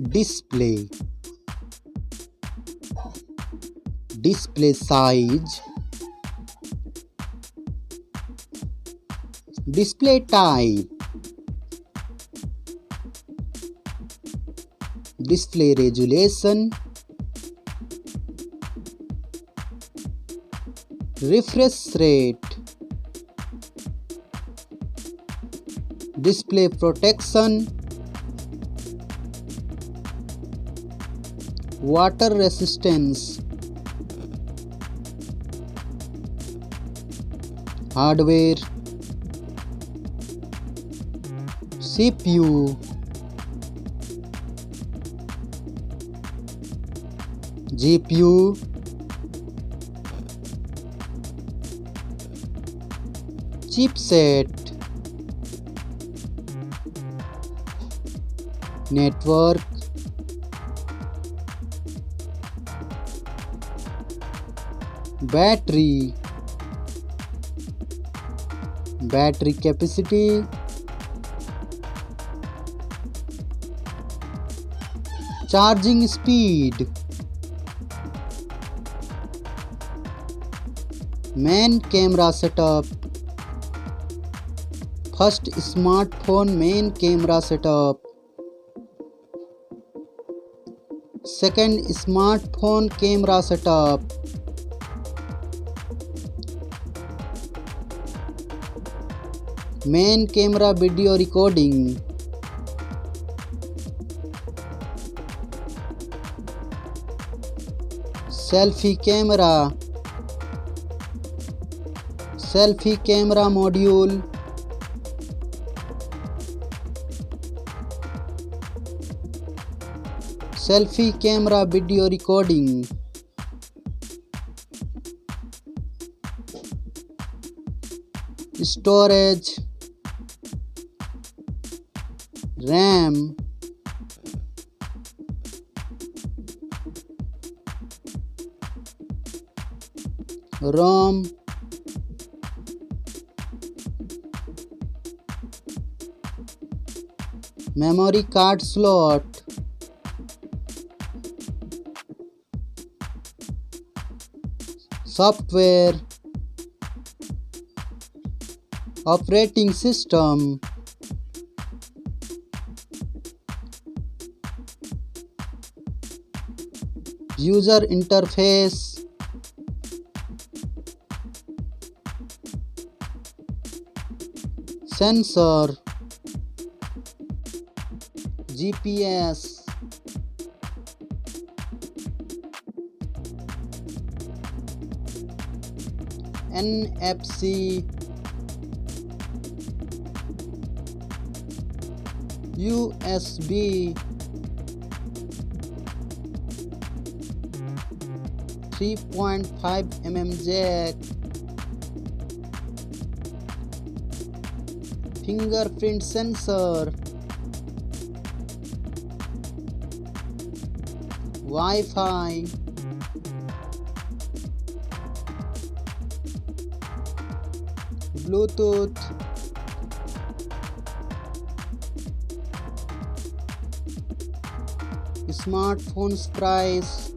display, display size, display type, display resolution, refresh rate, display protection, water resistance, hardware, CPU, GPU, chipset, network, battery, battery capacity, charging speed, main camera setup, first smartphone main camera setup, second smartphone camera setup, main camera video recording, selfie camera, selfie camera module, selfie camera video recording, storage, RAM, ROM, memory card slot, software, operating system, user interface, sensor, GPS, NFC, USB, 3.5 mm jack, fingerprint sensor, Wi-Fi, Bluetooth, smartphones price,